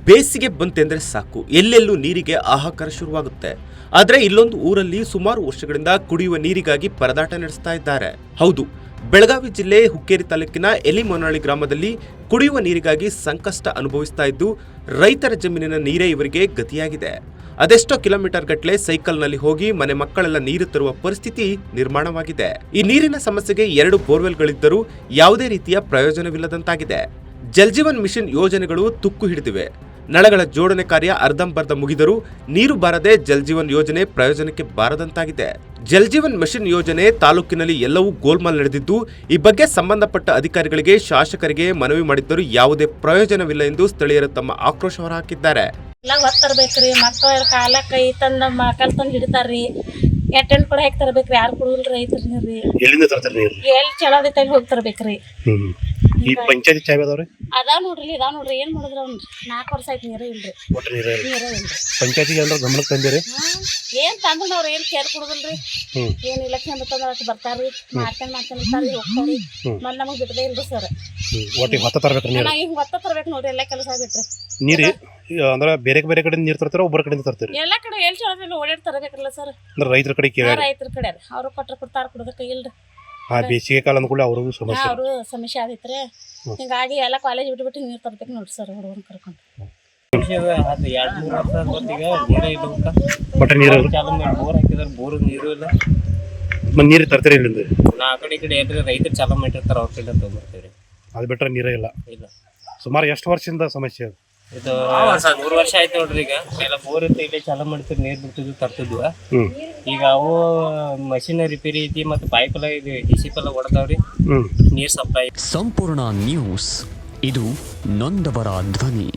ಬೇಸಿಗೆ ಬಂತೆಂದರೆ ಸಾಕು, ಎಲ್ಲೆಲ್ಲೂ ನೀರಿಗೆ ಹಾಹಾಕಾರ ಶುರುವಾಗುತ್ತೆ. ಆದರೆ ಇಲ್ಲೊಂದು ಊರಲ್ಲಿ ಸುಮಾರು ವರ್ಷಗಳಿಂದ ಕುಡಿಯುವ ನೀರಿಗಾಗಿ ಪರದಾಟ ನಡೆಸ್ತಾ ಇದ್ದಾರೆ. ಹೌದು, ಬೆಳಗಾವಿ ಜಿಲ್ಲೆ ಹುಕ್ಕೇರಿ ತಾಲೂಕಿನ ಎಲಿಮೊನಹಳ್ಳಿ ಗ್ರಾಮದಲ್ಲಿ ಕುಡಿಯುವ ನೀರಿಗಾಗಿ ಸಂಕಷ್ಟ ಅನುಭವಿಸ್ತಾ ಇದ್ದು, ರೈತರ ಜಮೀನಿನ ನೀರೇ ಇವರಿಗೆ ಗತಿಯಾಗಿದೆ. ಅದೆಷ್ಟೋ ಕಿಲೋಮೀಟರ್ ಗಟ್ಟಲೆ ಸೈಕಲ್ನಲ್ಲಿ ಹೋಗಿ ಮನೆ ಮಕ್ಕಳೆಲ್ಲ ನೀರು ತರುವ ಪರಿಸ್ಥಿತಿ ನಿರ್ಮಾಣವಾಗಿದೆ. ಈ ನೀರಿನ ಸಮಸ್ಯೆಗೆ 2 ಬೋರ್ವೆಲ್ಗಳಿದ್ದರೂ ಯಾವುದೇ ರೀತಿಯ ಪ್ರಯೋಜನವಿಲ್ಲದಂತಾಗಿದೆ. ಜಲ್ಜೀವನ್ ಮಿಷನ್ ಯೋಜನೆಗಳು ತುಕ್ಕು ಹಿಡಿದಿವೆ. ನಳಗಳ ಜೋಡಣೆ ಕಾರ್ಯ ಅರ್ಧಂಬರ್ಧ ಮುಗಿದರೂ ನೀರು ಬಾರದೆ ಜಲ್ಜೀವನ್ ಯೋಜನೆ ಪ್ರಯೋಜನಕ್ಕೆ ಬಾರದಂತಾಗಿದೆ. ಜಲ್ಜೀವನ್ ಮಿಷನ್ ಯೋಜನೆ ತಾಲೂಕಿನಲ್ಲಿ ಎಲ್ಲವೂ ಗೋಲ್ಮಾಲ್ ನಡೆದಿದ್ದು, ಈ ಬಗ್ಗೆ ಸಂಬಂಧಪಟ್ಟ ಅಧಿಕಾರಿಗಳಿಗೆ, ಶಾಸಕರಿಗೆ ಮನವಿ ಮಾಡಿದ್ದರೂ ಯಾವುದೇ ಪ್ರಯೋಜನವಿಲ್ಲ ಎಂದು ಸ್ಥಳೀಯರು ತಮ್ಮ ಆಕ್ರೋಶ ಹೊರಹಾಕಿದ್ದಾರೆ. ಎಲ್ಲ ಹೊತ್ತರ್ಬೇಕ್ರಿ, ಮಕ್ಕಳ ಕಾಲ ಕೈ ತಂದ ಮಕ್ಕಳು ತಂದು ಹಿಡಿತಾರ್ರಿ. ಎಟ್ಟೆಂಟು ಕೂಡ ಹಾಕಿ ತರಬೇಕ್ರಿ, ಯಾರು ಕುಡಿಲ್ರಿ ರೈತರು ನೀರ್ರಿ. ಎಲ್ಲಿಂದ ತರ್ತಾರೆ ನೀರು? ಎಲ್ಲಿ ಚಲೋದಿ ತಗಿ ಹೋಗಿ ತರಬೇಕ್ರಿ. ಈ ಪಂಚಾಯತಿ ಚಾವಿ ಅದಾವ್ರಿ? ಅದಾವ್ ನೋಡ್ರಿ ಏನ್ ಮಾಡಿದ್ರ 4 ವರ್ಷ ಆಯ್ತು ನೀರೇ ಇಲ್ರಿ. ಒಟ್ಟು ನೀರೇ ಇಲ್ರಿ. ಪಂಚಾಯತಿಗೆ ಏನಾರ ಗಮನಕ್ಕೆ ತಂದಿರಿ? ಏನ್ ತಂದ್ರಿ ಅವ್ರ ಏನ್ ಕೇರ್ ಕೊಡುದಿಲ್ರಿ. ಏನ್ ಇಲೆಕ್ಷನ್ ಬರ್ತಂದ್ರ ಬರ್ತಾರ್ರಿ, ಮಾಡ್ತಾನೆ ಇರ್ತಾರ್ರಿ, ಹೋಗ್ತಾರಿ. ಮತ್ ನಮಗ್ ಬಿಟ್ಟದೇ ಇಲ್ರಿ ಸರ್. ಒಟ್ಟಿಗೆ ಹೊತ್ತ ತರ್ಬೇಕ್ರಿ ನೀರು? ಈಗ ಹೊತ್ತ ತರ್ಬೇಕು ನೋಡ್ರಿ, ಎಲ್ಲ ಕೆಲಸ ಆಗ್ಬಿಟ್ರಿ. ನೀರು ಅಂದ್ರೆ ಬೇರೆ ಬೇರೆ ಕಡೆ ನೀರು ತರ್ತಾರ, ಒಬ್ಬರ ಕಡೆಯಿಂದ ತರ್ತೀರಿ? ಎಲ್ಲಾ ಕಡೆ ಎಲ್ಲಿ ಚಲೋದಿಲ್ಲ ಓಡಾಡಿ ತರಬೇಕಲ್ಲ ಸರ್. ಅಂದ್ರೆ ರೈತರ ಕಡೆ ಕೇಳಿ? ರೈತರ ಕಡೆ ಅವ್ರು ಕೊಟ್ರ ಕೊಡ್ತಾರ, ಕೊಡೋದಕ್ಕೆ ಇಲ್ರಿ. ಬೇಸಿಗೆ ಕಾಲ ಅಂದ್ಕೊಳ್ಳಿ ಅವ್ರಿಗೂ ಸಮಸ್ಯೆ? ಅವರು ಸಮಸ್ಯೆ ಆಗೈತ್ರಿ. ಹಿಂಗಾಗಿ ಎಲ್ಲ ಕಾಲೇಜ್ ಬಿಟ್ಬಿಟ್ಟು ನೀರು ತರ್ಬೇಕು ನೋಡ್ರಿ ಸರ್, ಹುಡುಗನ್ ಕರ್ಕೊಂಡು. ಬಟ್ ನೀರು ನೀರು ತರ್ತೀರಿ ಇಲ್ಲಿಂದ? ಆ ಕಡೆ ಈ ಕಡೆ ಏನ್ರಿ ರೈತರು ಚಾಲು ಮಾಡಿರ್ತಾರ, ಅವ್ರ ಕಡೆ ತಗೊಂಡ್ಬರ್ತೀವಿ. ಅದು ಬಿಟ್ರೆ ನೀರೇ ಇಲ್ಲ? ಸುಮಾರು ಎಷ್ಟು ವರ್ಷದಿಂದ ಸಮಸ್ಯೆ ಅದು? ಇದು 3 ವರ್ಷ ಆಯ್ತು ನೋಡ್ರಿ. ಈಗ ಎಲ್ಲ ಬೋರ್ ಇತ್ತು, ಇಲ್ಲೇ ಚಾಲು ಮಾಡ್ತೀವಿ, ನೀರು ಬಿಡ್ತಿದ್ವಿ, ತರ್ತಿದ್ವು. ಈಗ ಅವು ಮಷಿನ್ ರಿಪೇರಿ ಐತಿ, ಮತ್ತು ಪೈಪ್ ಎಲ್ಲ ಇದು ಡಿಸಿ ಎಲ್ಲ ಹೊಡೆದವ್ರಿ, ನೀರು ಸಪ್ಲೈ. ಸಂಪೂರ್ಣ ನ್ಯೂಸ್, ಇದು ನೊಂದವರ ಧ್ವನಿ.